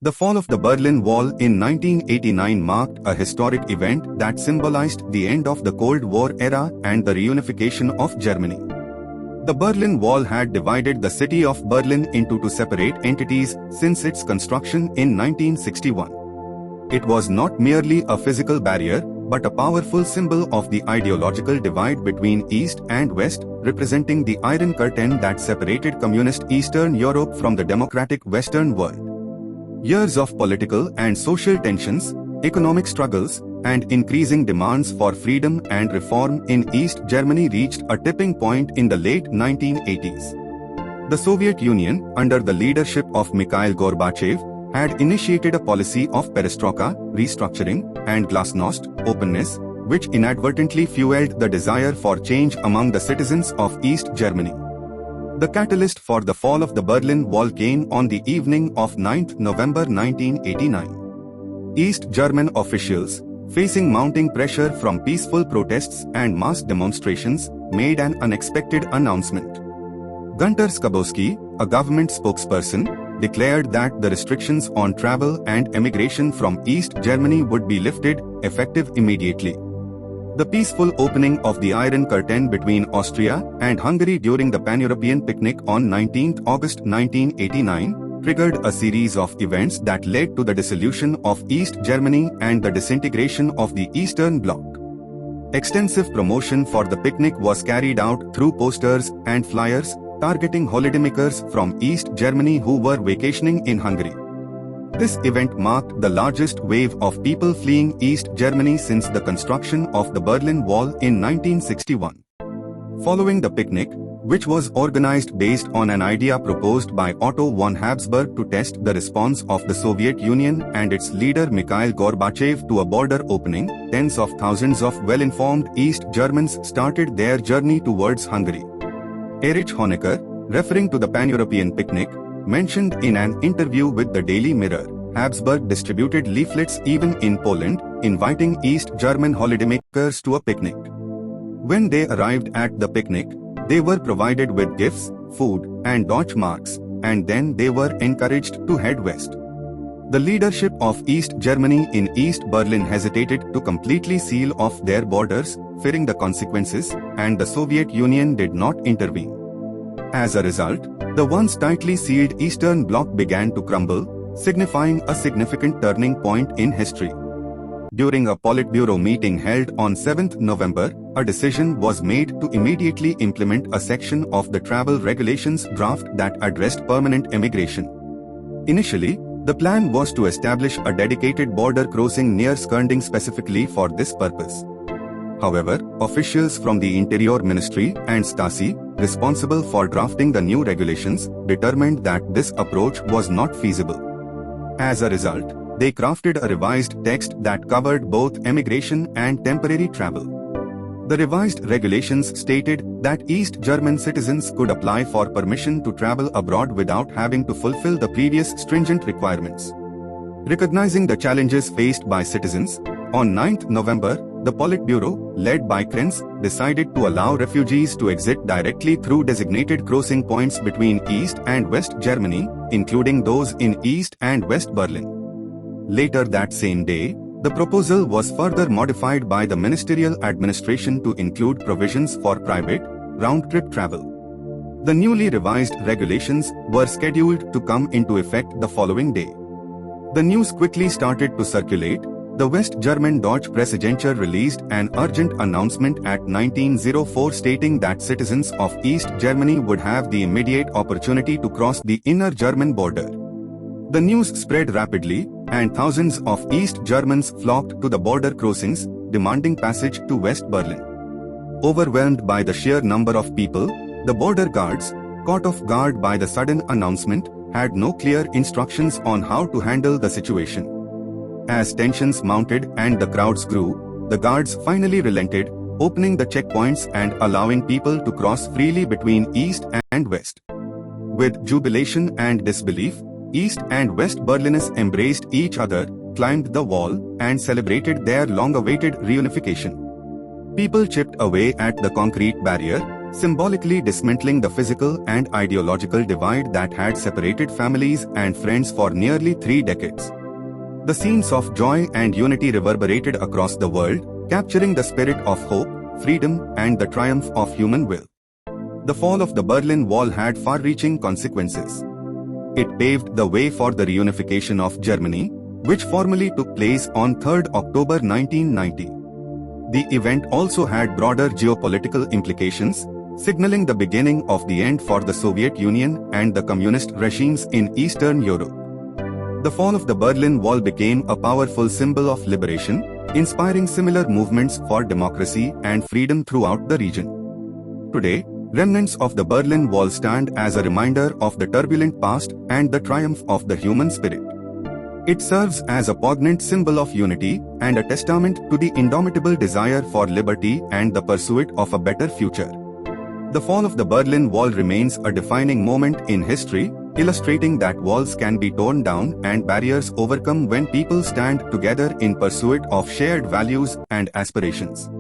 The fall of the Berlin Wall in 1989 marked a historic event that symbolized the end of the Cold War era and the reunification of Germany. The Berlin Wall had divided the city of Berlin into two separate entities since its construction in 1961. It was not merely a physical barrier, but a powerful symbol of the ideological divide between East and West, representing the Iron Curtain that separated communist Eastern Europe from the democratic Western world. Years of political and social tensions, economic struggles, and increasing demands for freedom and reform in East Germany reached a tipping point in the late 1980s. The Soviet Union, under the leadership of Mikhail Gorbachev, had initiated a policy of perestroika, restructuring, and glasnost, openness, which inadvertently fueled the desire for change among the citizens of East Germany. The catalyst for the fall of the Berlin Wall came on the evening of 9 November 1989. East German officials, facing mounting pressure from peaceful protests and mass demonstrations, made an unexpected announcement. Gunter Schabowski, a government spokesperson, declared that the restrictions on travel and emigration from East Germany would be lifted, effective immediately. The peaceful opening of the Iron Curtain between Austria and Hungary during the Pan-European picnic on 19 August 1989 triggered a series of events that led to the dissolution of East Germany and the disintegration of the Eastern Bloc. Extensive promotion for the picnic was carried out through posters and flyers, targeting holidaymakers from East Germany who were vacationing in Hungary. This event marked the largest wave of people fleeing East Germany since the construction of the Berlin Wall in 1961. Following the picnic, which was organized based on an idea proposed by Otto von Habsburg to test the response of the Soviet Union and its leader Mikhail Gorbachev to a border opening, tens of thousands of well-informed East Germans started their journey towards Hungary. Erich Honecker, referring to the Pan-European picnic, mentioned in an interview with the Daily Mirror, Habsburg distributed leaflets even in Poland, inviting East German holidaymakers to a picnic. When they arrived at the picnic, they were provided with gifts, food, and Deutschmarks, and then they were encouraged to head west. The leadership of East Germany in East Berlin hesitated to completely seal off their borders, fearing the consequences, and the Soviet Union did not intervene. As a result, the once tightly sealed Eastern Bloc began to crumble, signifying a significant turning point in history. During a Politburo meeting held on 7 November, a decision was made to immediately implement a section of the travel regulations draft that addressed permanent emigration. Initially, the plan was to establish a dedicated border crossing near Skirnding specifically for this purpose. However, officials from the Interior Ministry and Stasi, responsible for drafting the new regulations, determined that this approach was not feasible. As a result, they crafted a revised text that covered both emigration and temporary travel. The revised regulations stated that East German citizens could apply for permission to travel abroad without having to fulfill the previous stringent requirements. Recognizing the challenges faced by citizens, on 9 November, the Politburo, led by Krenz, decided to allow refugees to exit directly through designated crossing points between East and West Germany, including those in East and West Berlin. Later that same day, the proposal was further modified by the ministerial administration to include provisions for private, round-trip travel. The newly revised regulations were scheduled to come into effect the following day. The news quickly started to circulate. The West German Deutsche Presseagentur released an urgent announcement at 1904 stating that citizens of East Germany would have the immediate opportunity to cross the inner German border. The news spread rapidly, and thousands of East Germans flocked to the border crossings, demanding passage to West Berlin. Overwhelmed by the sheer number of people, the border guards, caught off guard by the sudden announcement, had no clear instructions on how to handle the situation. As tensions mounted and the crowds grew, the guards finally relented, opening the checkpoints and allowing people to cross freely between East and West. With jubilation and disbelief, East and West Berliners embraced each other, climbed the wall, and celebrated their long-awaited reunification. People chipped away at the concrete barrier, symbolically dismantling the physical and ideological divide that had separated families and friends for nearly 3 decades. The scenes of joy and unity reverberated across the world, capturing the spirit of hope, freedom, and the triumph of human will. The fall of the Berlin Wall had far-reaching consequences. It paved the way for the reunification of Germany, which formally took place on 3 October 1990. The event also had broader geopolitical implications, signaling the beginning of the end for the Soviet Union and the communist regimes in Eastern Europe. The fall of the Berlin Wall became a powerful symbol of liberation, inspiring similar movements for democracy and freedom throughout the region. Today, remnants of the Berlin Wall stand as a reminder of the turbulent past and the triumph of the human spirit. It serves as a poignant symbol of unity and a testament to the indomitable desire for liberty and the pursuit of a better future. The fall of the Berlin Wall remains a defining moment in history, illustrating that walls can be torn down and barriers overcome when people stand together in pursuit of shared values and aspirations.